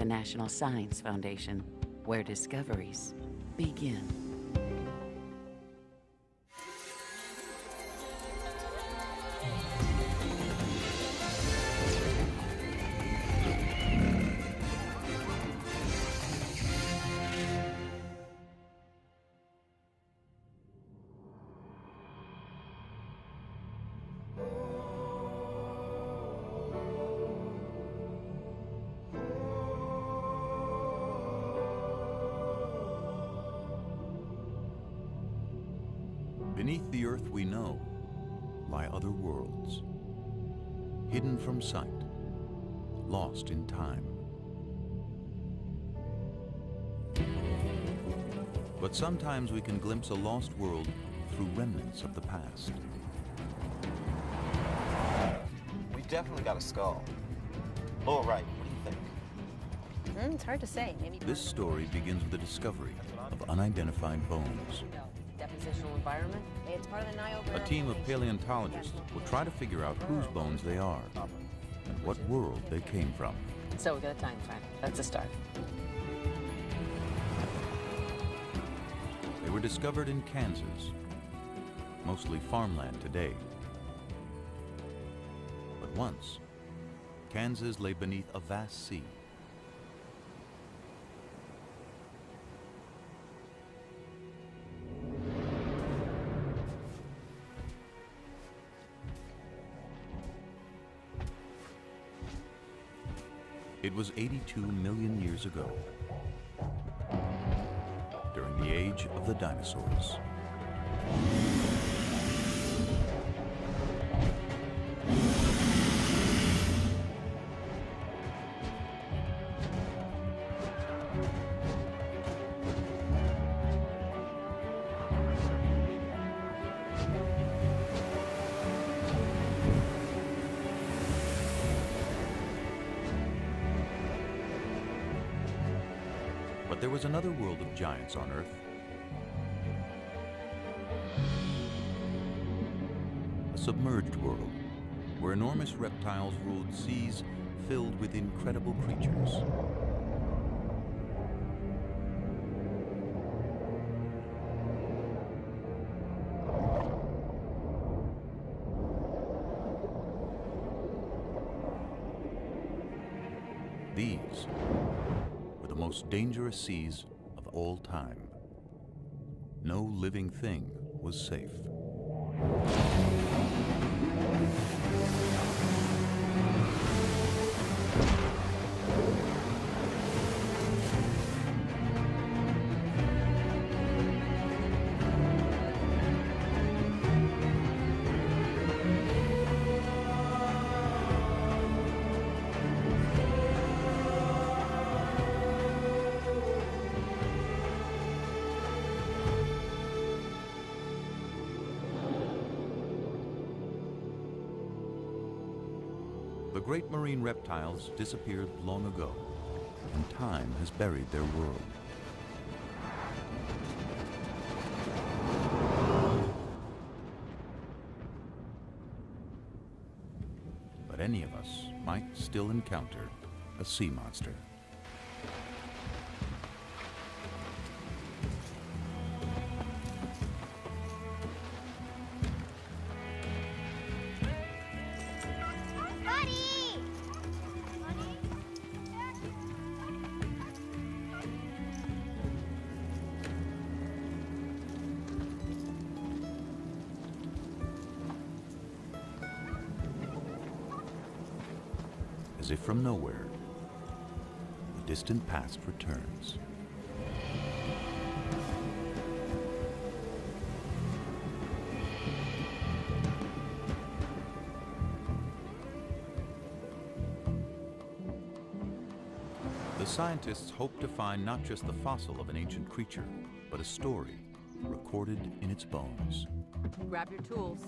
the National Science Foundation, where discoveries begin. Beneath the earth we know lie other worlds, hidden from sight, lost in time. But sometimes we can glimpse a lost world through remnants of the past. We definitely got a skull. All right, what do you think? It's hard to say. Maybe This story begins with the discovery of unidentified bones. depositional environment. It's part of the Niobrara. A team of paleontologists will try to figure out whose bones they are and what world they came from. So we got a time frame. That's a start. They were discovered in Kansas, mostly farmland today. But once, Kansas lay beneath a vast sea. It was 82 million years ago, during the age of the dinosaurs. But there was another world of giants on Earth. A submerged world, where enormous reptiles ruled seas filled with incredible creatures. These were the most dangerous seas of all time. No living thing was safe. The great marine reptiles disappeared long ago, and time has buried their world. But any of us might still encounter a sea monster. As if from nowhere, the distant past returns. The scientists hope to find not just the fossil of an ancient creature, but a story recorded in its bones. Grab your tools.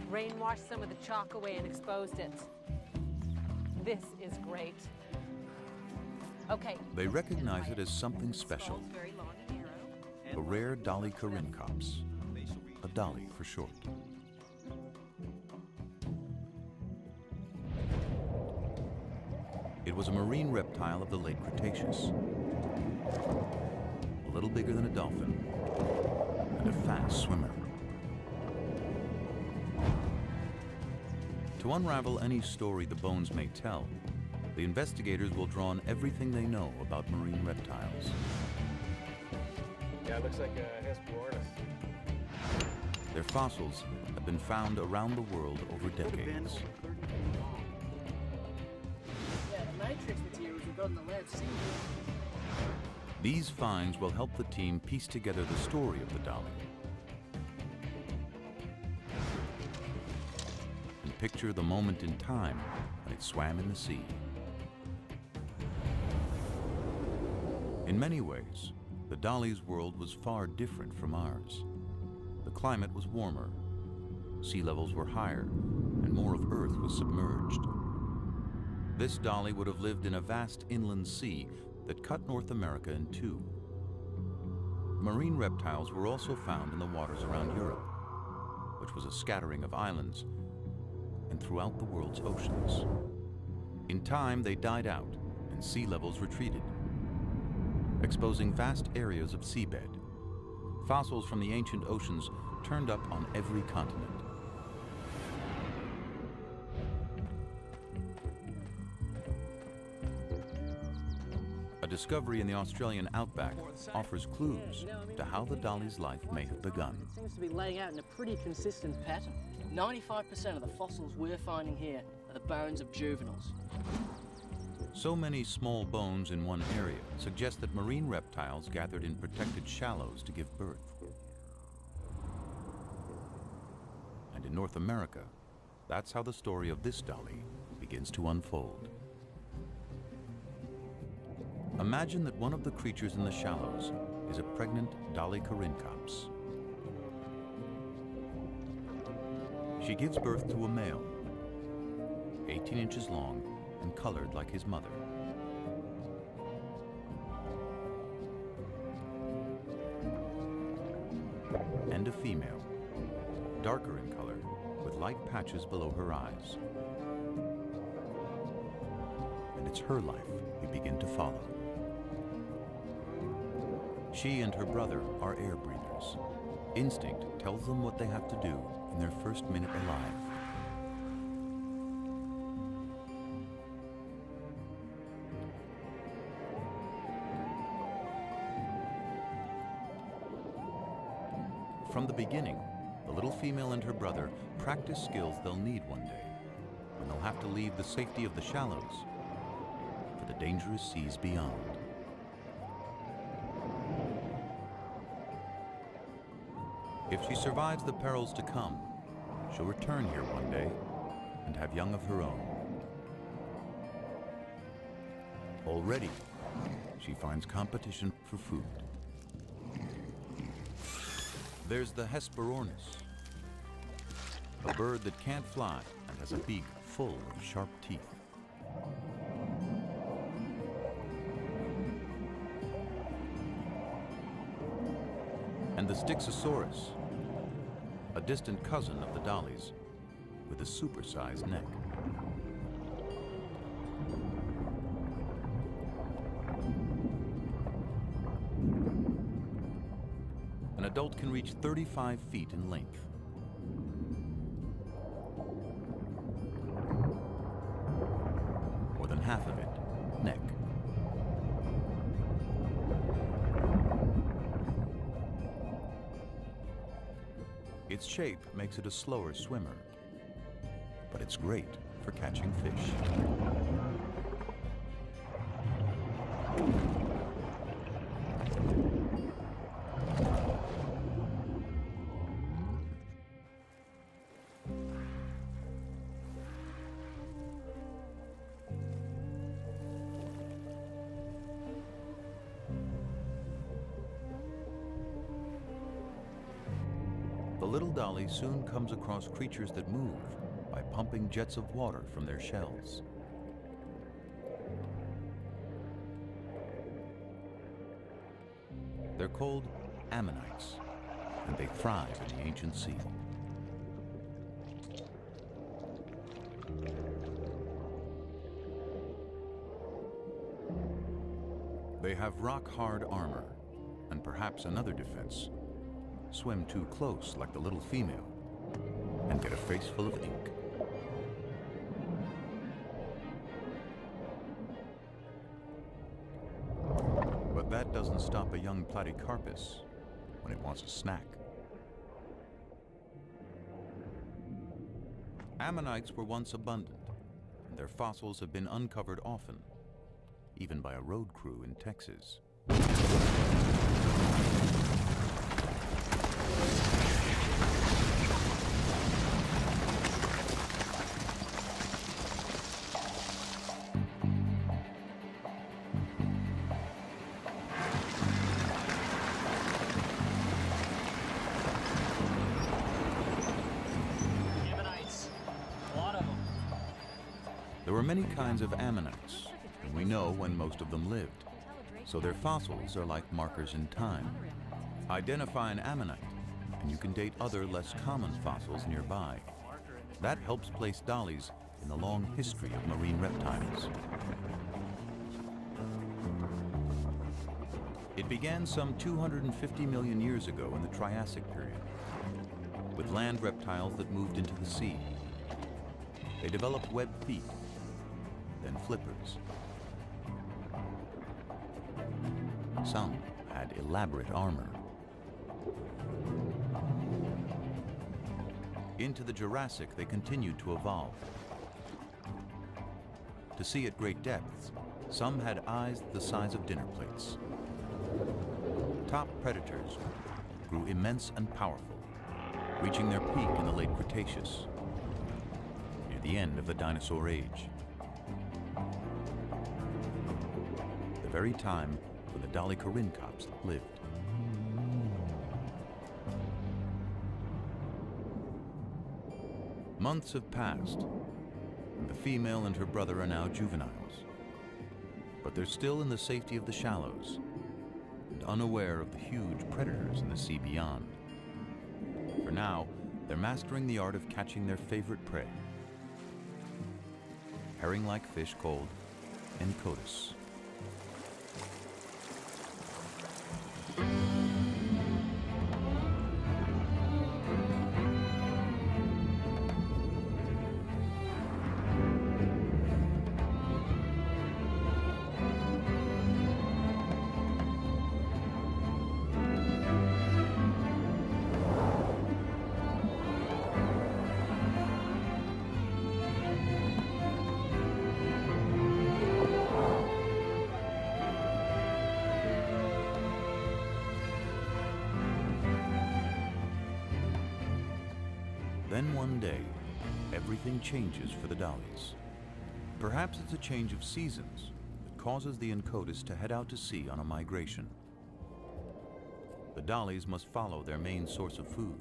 Rain washed some of the chalk away and exposed it. This is great. Okay. They recognize it as something special. A rare Dolly Corincops, a dolly for short. It was a marine reptile of the late Cretaceous, a little bigger than a dolphin and a fast swimmer. To unravel any story the bones may tell, the investigators will draw on everything they know about marine reptiles. Yeah, it looks like a Hesperornis. Their fossils have been found around the world over decades. Yeah, the matrix materials we've got in the lab seem These finds will help the team piece together the story of the dolly and picture the moment in time when it swam in the sea. In many ways, the dolly's world was far different from ours. The climate was warmer, sea levels were higher, and more of Earth was submerged. This dolly would have lived in a vast inland sea that cut North America in two. Marine reptiles were also found in the waters around Europe, which was a scattering of islands, and throughout the world's oceans. In time, they died out and sea levels retreated, exposing vast areas of seabed. Fossils from the ancient oceans turned up on every continent. A discovery in the Australian outback offers clues to how the dolly's life may have begun. It seems to be laying out in a pretty consistent pattern. 95% of the fossils we're finding here are the bones of juveniles. So many small bones in one area suggest that marine reptiles gathered in protected shallows to give birth. And in North America, that's how the story of this dolly begins to unfold. Imagine that one of the creatures in the shallows is a pregnant Dolly corincops. She gives birth to a male, 18 inches long and colored like his mother. And a female, darker in color, with light patches below her eyes. And it's her life we begin to follow. She and her brother are air breathers. Instinct tells them what they have to do in their first minute alive. From the beginning, the little female and her brother practice skills they'll need one day, when they'll have to leave the safety of the shallows for the dangerous seas beyond. If she survives the perils to come, she'll return here one day and have young of her own. Already, she finds competition for food. There's the Hesperornis, a bird that can't fly and has a beak full of sharp teeth. And the Styxosaurus, a distant cousin of the dollies with a supersized neck. An adult can reach 35 feet in length. More than half of it, neck. Its shape makes it a slower swimmer, but it's great for catching fish. The little dolly soon comes across creatures that move by pumping jets of water from their shells. They're called ammonites, and they thrive in the ancient sea. They have rock-hard armor, and perhaps another defense: swim too close like the little female and get a face full of ink. But that doesn't stop a young platycarpus when it wants a snack. Ammonites were once abundant, and their fossils have been uncovered often, even by a road crew in Texas. There were many kinds of ammonites, and we know when most of them lived, so their fossils are like markers in time. Identify an ammonite, and you can date other less common fossils nearby. That helps place dollies in the long history of marine reptiles. It began some 250 million years ago in the Triassic period, with land reptiles that moved into the sea. They developed webbed feet, then flippers. Some had elaborate armor. Into the Jurassic, they continued to evolve. To see at great depths, some had eyes the size of dinner plates. Top predators grew immense and powerful, reaching their peak in the late Cretaceous, near the end of the dinosaur age. The very time when the dolichorhynchops lived. Months have passed, and the female and her brother are now juveniles. But they're still in the safety of the shallows, and unaware of the huge predators in the sea beyond. For now, they're mastering the art of catching their favorite prey, herring-like fish called encotus. Then one day, everything changes for the dollies. Perhaps it's a change of seasons that causes the encotus to head out to sea on a migration. The dollies must follow their main source of food.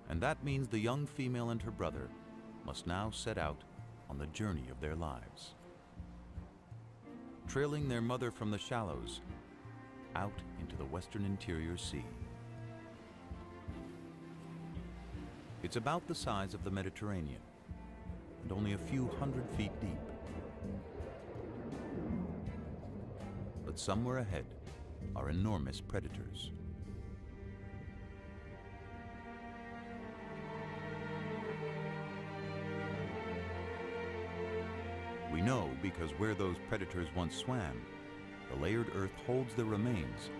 And that means the young female and her brother must now set out on the journey of their lives, trailing their mother from the shallows out into the western interior sea. It's about the size of the Mediterranean and only a few 100 feet deep. But somewhere ahead are enormous predators. We know because where those predators once swam, the layered earth holds their remains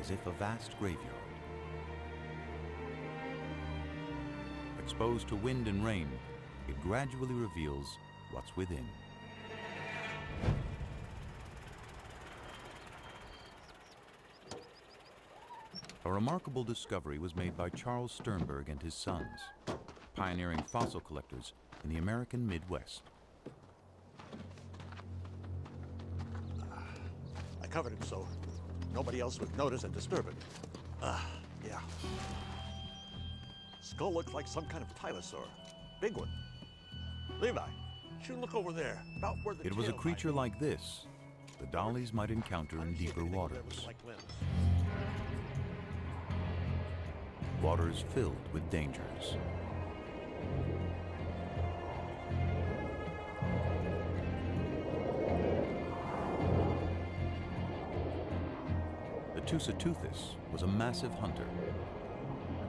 as if a vast graveyard. Exposed to wind and rain, it gradually reveals what's within. A remarkable discovery was made by Charles Sternberg and his sons, pioneering fossil collectors in the American Midwest. I covered it so nobody else would notice and disturb it. Yeah. Skull looks like some kind of tylosaur. Big one. Levi, you look over there, about where the It was a tail creature might like this the dollies might encounter in deeper waters. Like limbs. waters filled with dangers. The Tusateuthis was a massive hunter,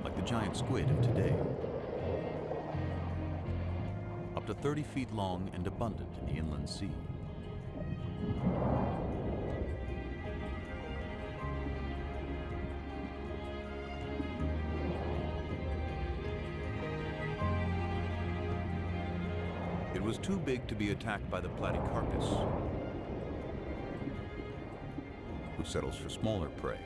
like the giant squid of today. Up to 30 feet long and abundant in the inland sea. It was too big to be attacked by the platycarpus, who settles for smaller prey.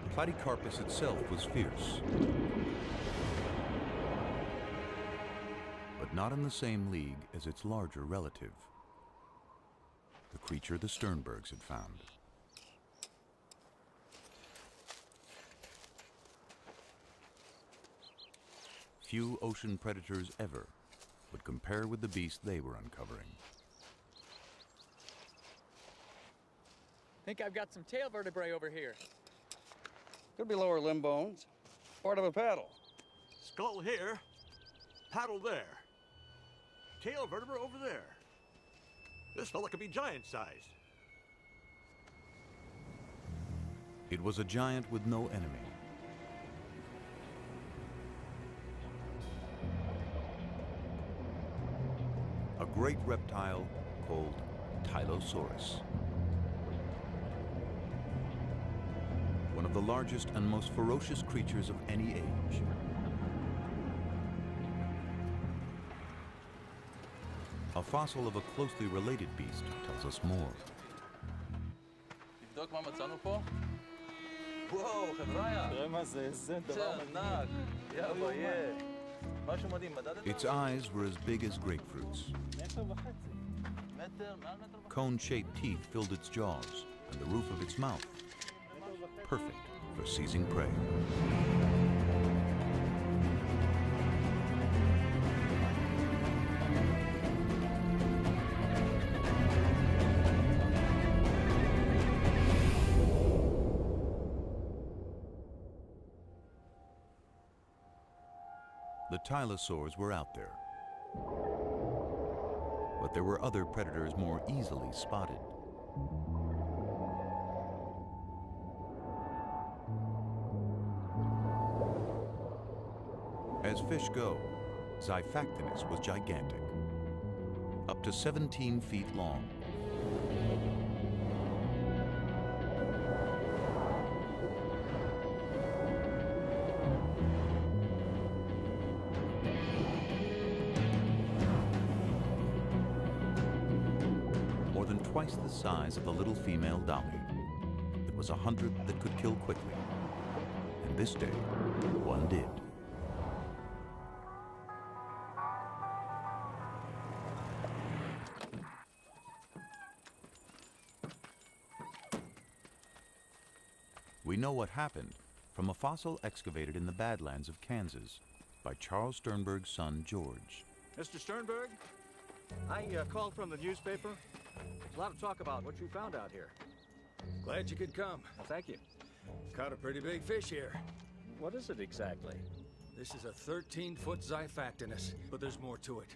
The platycarpus itself was fierce, but not in the same league as its larger relative, the creature the Sternbergs had found. Few ocean predators ever would compare with the beast they were uncovering. Think I've got some tail vertebrae over here. Could be lower limb bones. Part of a paddle. Skull here, paddle there. Tail vertebra over there. This fella could be giant-sized. It was a giant with no enemy. A great reptile called Tylosaurus. One of the largest and most ferocious creatures of any age. A fossil of a closely related beast tells us more. תבדוק מה מצאנו פה? וואו, חבריה. תראה מה זה, איזה דבר ענק. יא ביה. משהו מדהים, מדדת? Its eyes were as big as grapefruits. Cone-shaped teeth filled its jaws and the roof of its mouth. Perfect for seizing prey. The Tylosaurs were out there. But there were other predators more easily spotted. As fish go, Xiphactinus was gigantic, up to 17 feet long. More than twice the size of the little female dolly. It was a hunter that could kill quickly, and this day, one did. We know what happened from a fossil excavated in the Badlands of Kansas by Charles Sternberg's son, George. Mr. Sternberg, I called from the newspaper. There's a lot of talk about what you found out here. Glad you could come. Well, thank you. Caught a pretty big fish here. What is it exactly? This is a 13-foot Xiphactinus, but there's more to it.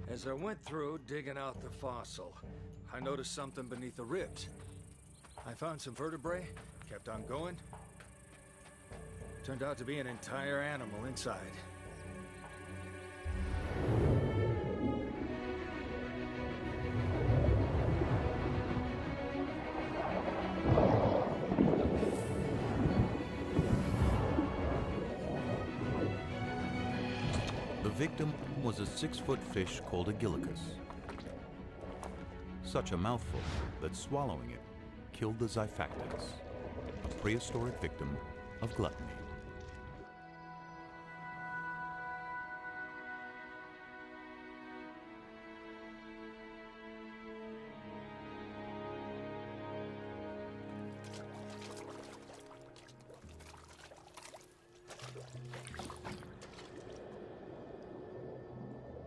As I went through digging out the fossil, I noticed something beneath the ribs. I found some vertebrae, kept on going. Turned out to be an entire animal inside. The victim was a 6-foot fish called a gillicus. Such a mouthful that swallowing it killed the Xiphactinus, a prehistoric victim of gluttony.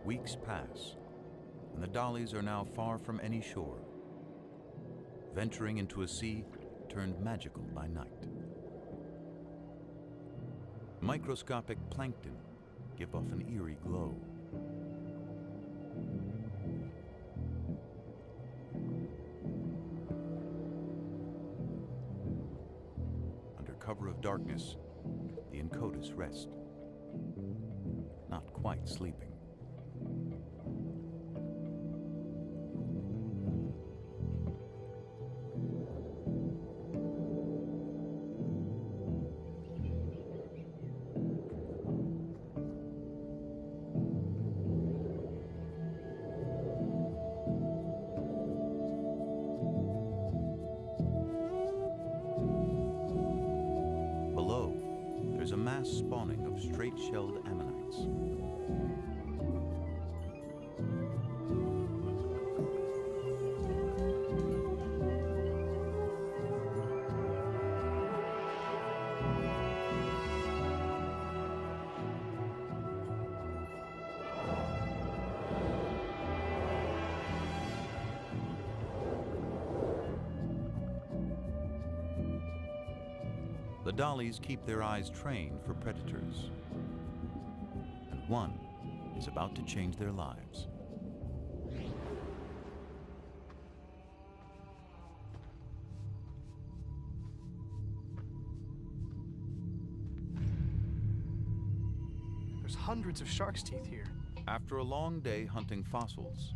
Weeks pass, and the dollies are now far from any shore, venturing into a sea turned magical by night. Microscopic plankton give off an eerie glow. Under cover of darkness, the Encotus rest, not quite sleeping. Below, there's a mass spawning of straight-shelled ammonites. The dollies keep their eyes trained for predators, and one is about to change their lives. There's hundreds of shark's teeth here. After a long day hunting fossils,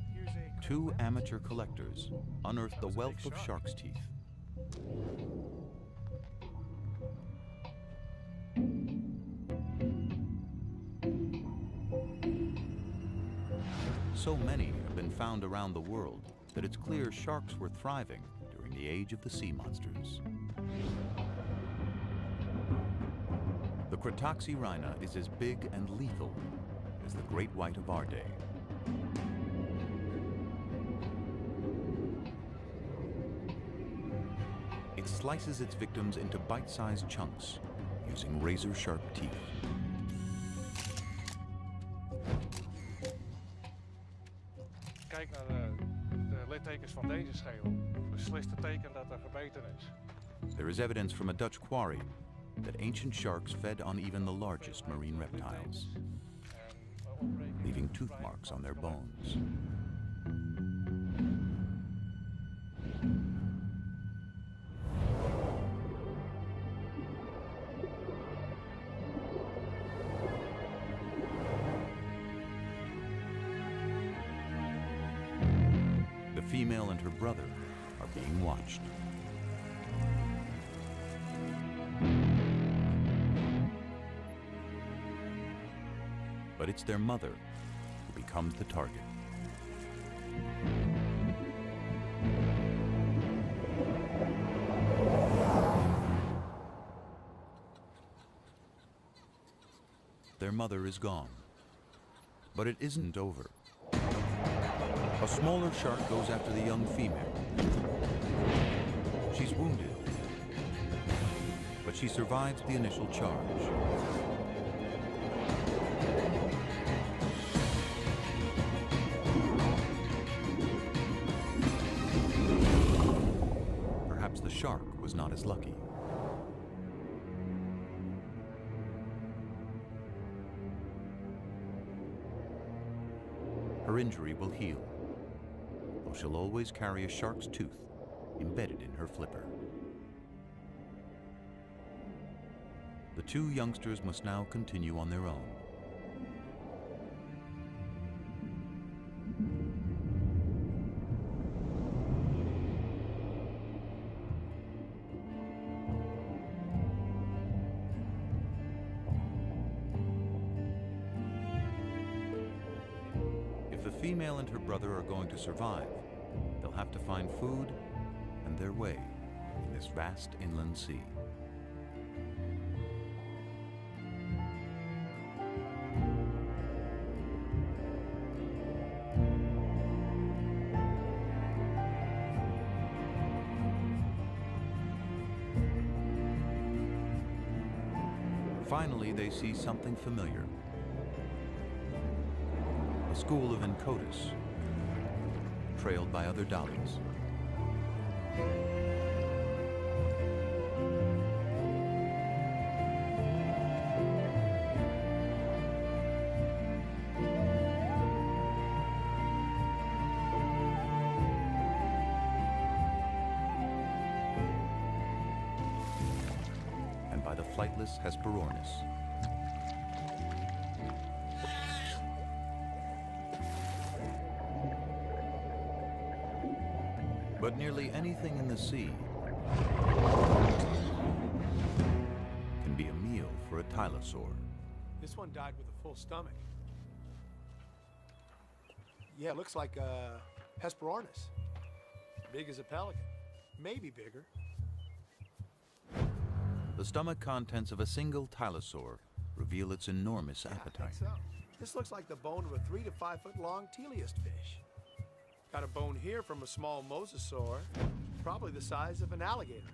two amateur collectors unearthed the wealth of shark's teeth. So many have been found around the world that it's clear sharks were thriving during the age of the sea monsters. The Cratoxyrhina is as big and lethal as the great white of our day. It slices its victims into bite-sized chunks using razor-sharp teeth. Kijk naar de littekens van deze schedel. Beslist het teken dat er gebeten is. There is evidence from a Dutch quarry that ancient sharks fed on even the largest marine reptiles, leaving tooth marks on their bones. The female and her brother are being watched. But it's their mother who becomes the target. Their mother is gone, but it isn't over. A smaller shark goes after the young female. She's wounded, but she survives the initial charge. Perhaps the shark was not as lucky. Her injury will heal, though she'll always carry a shark's tooth embedded in her flipper. The two youngsters must now continue on their own. If the female and her brother are going to survive, they'll have to find food and their way in this vast inland sea. Finally, they see something familiar. A school of Encotus, trailed by other dollies. And by the flightless Hesperornis. But nearly anything in the sea can be a meal for a tylosaur. This one died with a full stomach. Yeah, it looks like a Hesperornis. Big as a pelican. Maybe bigger. The stomach contents of a single tylosaur reveal its enormous appetite. I think so. This looks like the bone of a 3 to 5 foot long teleost fish. Got a bone here from a small mosasaur, probably the size of an alligator.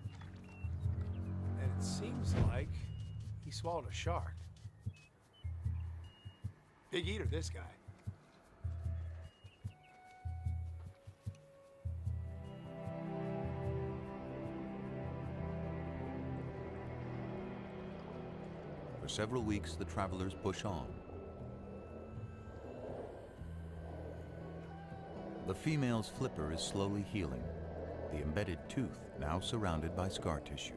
And it seems like he swallowed a shark. Big eater, this guy. For several weeks, the travelers push on. The female's flipper is slowly healing, the embedded tooth now surrounded by scar tissue.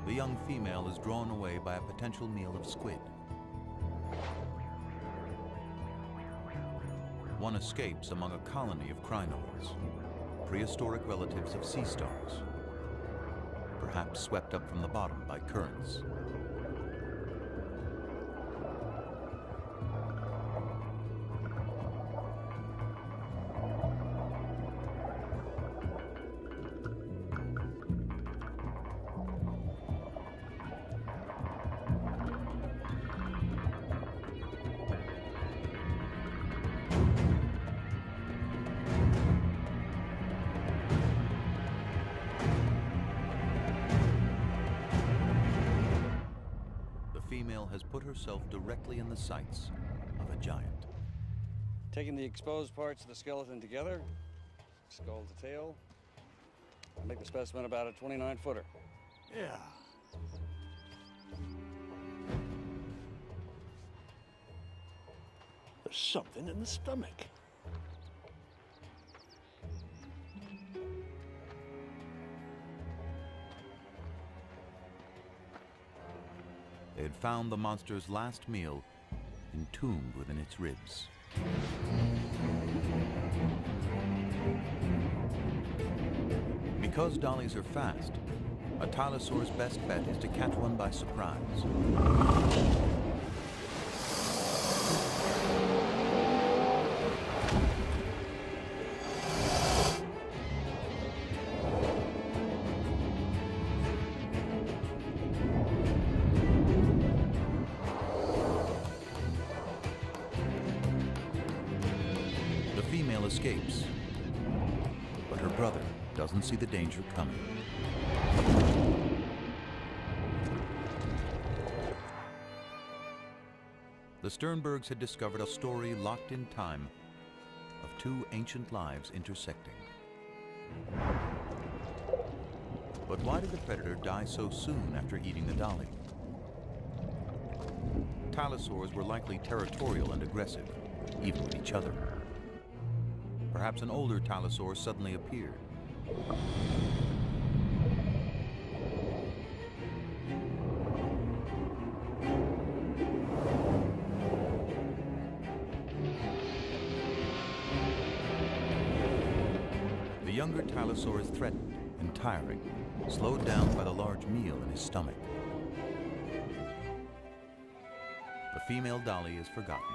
The young female is drawn away by a potential meal of squid. One escapes among a colony of crinoids, prehistoric relatives of sea stars, perhaps swept up from the bottom by currents. Has put herself directly in the sights of a giant. Taking the exposed parts of the skeleton together, skull to tail, I'll make the specimen about a 29-footer. Yeah. There's something in the stomach. They had found the monster's last meal entombed within its ribs. Because dollies are fast, a tylosaur's best bet is to catch one by surprise. Escapes, but her brother doesn't see the danger coming. The Sternbergs had discovered a story locked in time of two ancient lives intersecting. But why did the predator die so soon after eating the dolly? Tylosaurs were likely territorial and aggressive, even with each other. Perhaps an older tylosaur suddenly appeared. The younger tylosaur is threatened and tiring, slowed down by the large meal in his stomach. The female dolly is forgotten.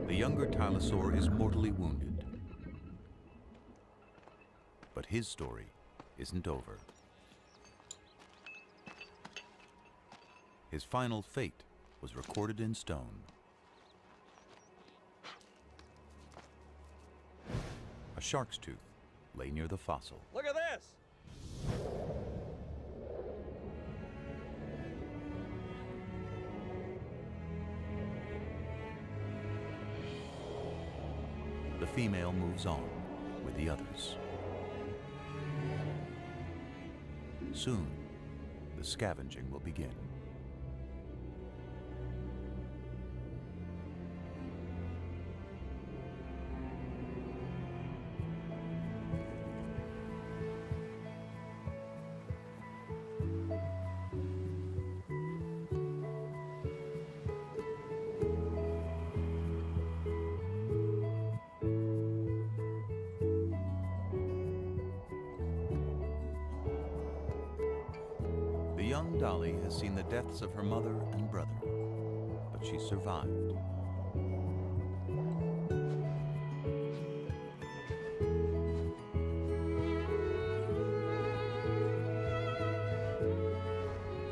The younger Tylosaur is mortally wounded. But his story isn't over. His final fate was recorded in stone. A shark's tooth lay near the fossil. Look at this! The female moves on with the others. Soon, the scavenging will begin. The young dolly has seen the deaths of her mother and brother, but she survived.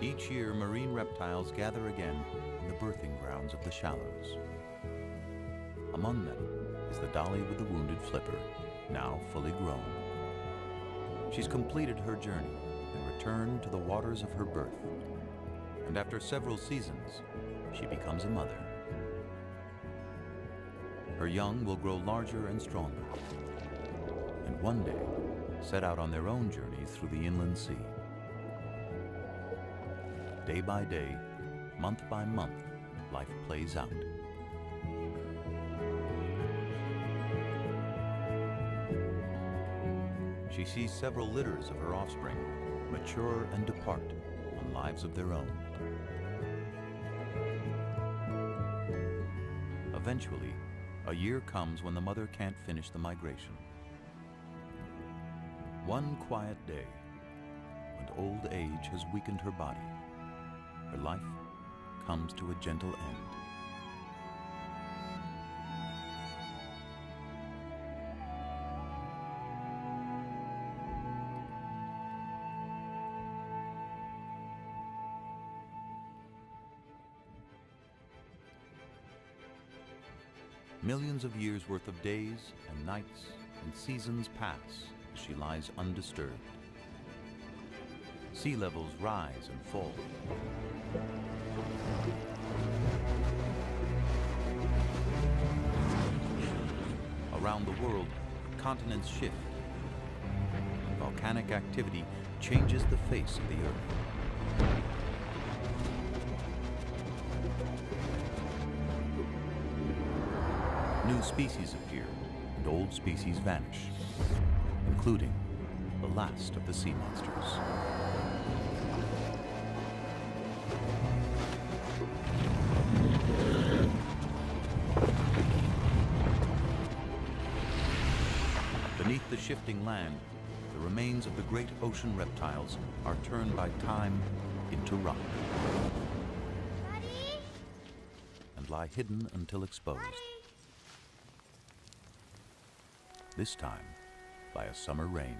Each year, marine reptiles gather again in the birthing grounds of the shallows. Among them is the dolly with the wounded flipper, now fully grown. She's completed her journey and returned to the waters of her birth. And after several seasons, she becomes a mother. Her young will grow larger and stronger, and one day set out on their own journeys through the inland sea. Day by day, month by month, life plays out. She sees several litters of her offspring mature and depart on lives of their own. Eventually, a year comes when the mother can't finish the migration. One quiet day, when old age has weakened her body, her life comes to a gentle end. Millions of years worth of days and nights and seasons pass as she lies undisturbed. Sea levels rise and fall. Around the world, continents shift. Volcanic activity changes the face of the earth. New species appear and old species vanish, including the last of the sea monsters. Beneath the shifting land, the remains of the great ocean reptiles are turned by time into rock. Daddy? And lie hidden until exposed. Daddy? This time by a summer rain.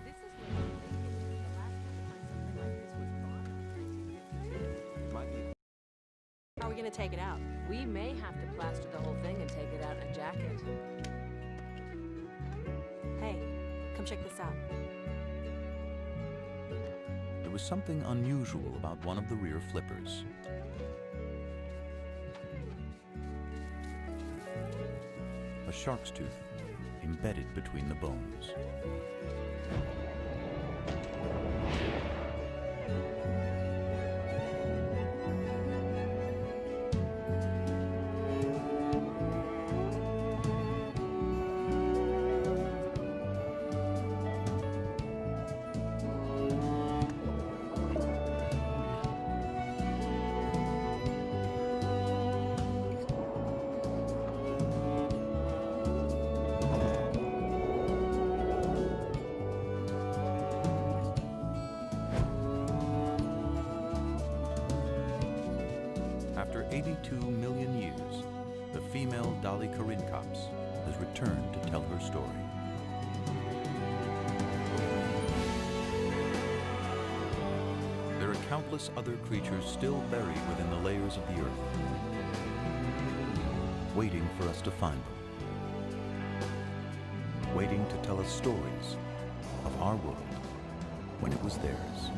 How are we going to take it out? We may have to plaster the whole thing and take it out and jack it. Hey, come check this out. There was something unusual about one of the rear flippers. a shark's tooth embedded between the bones. After 82 million years, the female Dolly Corincops has returned to tell her story. There are countless other creatures still buried within the layers of the earth, waiting for us to find them, waiting to tell us stories of our world when it was theirs.